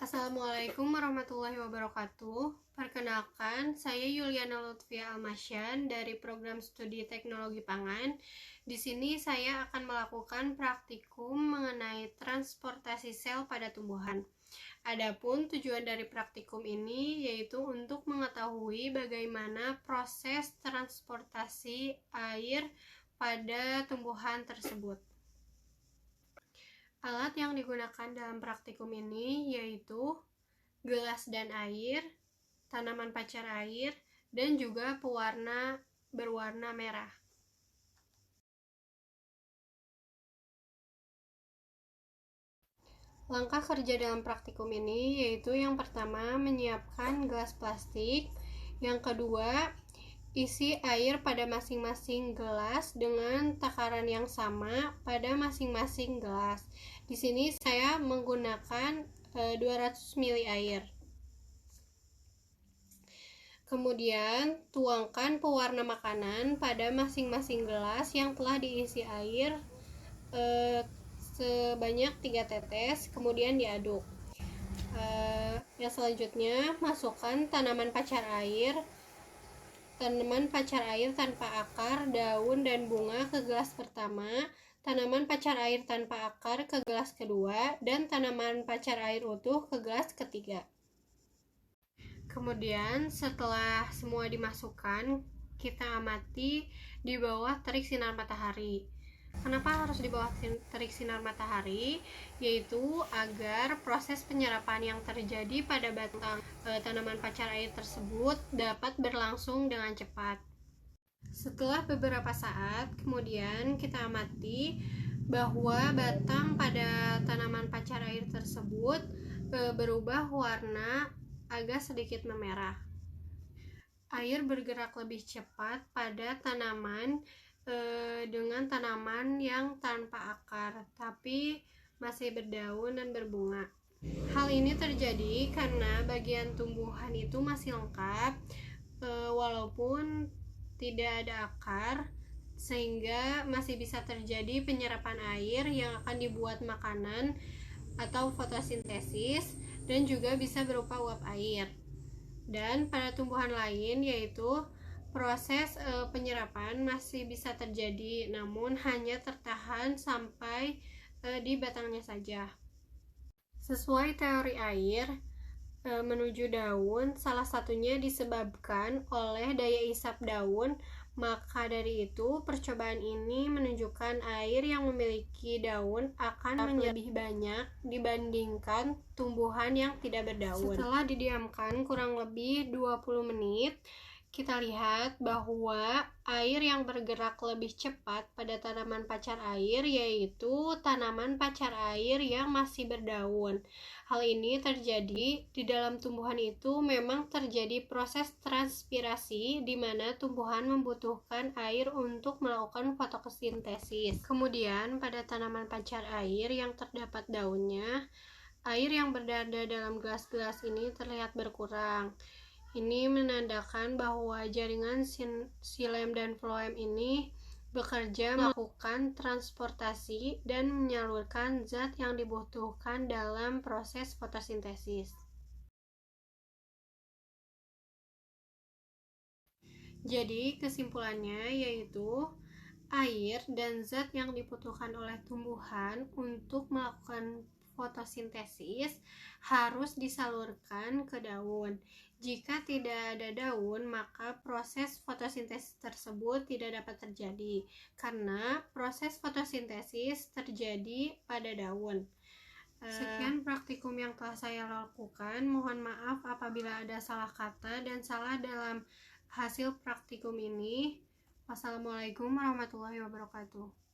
Assalamualaikum warahmatullahi wabarakatuh. Perkenalkan, saya Yuliana Lutfia Almasyan dari program studi Teknologi Pangan. Di sini saya akan melakukan praktikum mengenai transportasi sel pada tumbuhan. Adapun tujuan dari praktikum ini yaitu untuk mengetahui bagaimana proses transportasi air pada tumbuhan tersebut. Alat yang digunakan dalam praktikum ini yaitu gelas dan air, tanaman pacar air, dan juga pewarna berwarna merah. Langkah kerja dalam praktikum ini yaitu yang pertama menyiapkan gelas plastik, yang kedua isi air pada masing-masing gelas dengan takaran yang sama pada masing-masing gelas. Di sini saya menggunakan 200 ml air. Kemudian tuangkan pewarna makanan pada masing-masing gelas yang telah diisi air sebanyak 3 tetes, kemudian diaduk. Yang selanjutnya, masukkan tanaman pacar air tanpa akar, daun, dan bunga ke gelas pertama, tanaman pacar air tanpa akar ke gelas kedua, dan tanaman pacar air utuh ke gelas ketiga. Kemudian setelah semua dimasukkan, kita amati di bawah terik sinar matahari. Kenapa harus di bawah terik sinar matahari? Yaitu agar proses penyerapan yang terjadi pada batang tanaman pacar air tersebut dapat berlangsung dengan cepat. Setelah beberapa saat, kemudian kita amati bahwa batang pada tanaman pacar air tersebut berubah warna agak sedikit memerah. Air bergerak lebih cepat pada tanaman dengan tanaman yang tanpa akar, tapi masih berdaun dan berbunga. Hal ini terjadi karena bagian tumbuhan itu masih lengkap, walaupun tidak ada akar, sehingga masih bisa terjadi penyerapan air yang akan dibuat makanan atau fotosintesis, dan juga bisa berupa uap air. Dan pada tumbuhan lain yaitu proses penyerapan masih bisa terjadi, namun hanya tertahan sampai di batangnya saja. Sesuai teori air menuju daun, salah satunya disebabkan oleh daya isap daun. Maka dari itu, percobaan ini menunjukkan air yang memiliki daun akan lebih banyak dibandingkan tumbuhan yang tidak berdaun. Setelah didiamkan kurang lebih 20 menit, kita lihat bahwa air yang bergerak lebih cepat pada tanaman pacar air yaitu tanaman pacar air yang masih berdaun. Hal ini terjadi di dalam tumbuhan itu memang terjadi proses transpirasi di mana tumbuhan membutuhkan air untuk melakukan fotosintesis. Kemudian pada tanaman pacar air yang terdapat daunnya, air yang berada dalam gelas-gelas ini terlihat berkurang. Ini menandakan bahwa jaringan xilem dan floem ini bekerja melakukan transportasi dan menyalurkan zat yang dibutuhkan dalam proses fotosintesis. Jadi kesimpulannya yaitu air dan zat yang dibutuhkan oleh tumbuhan untuk melakukan fotosintesis harus disalurkan ke daun. Jika tidak ada daun, maka proses fotosintesis tersebut tidak dapat terjadi karena proses fotosintesis terjadi pada daun. Sekian praktikum yang telah saya lakukan. Mohon maaf apabila ada salah kata dan salah dalam hasil praktikum ini. Wassalamualaikum warahmatullahi wabarakatuh.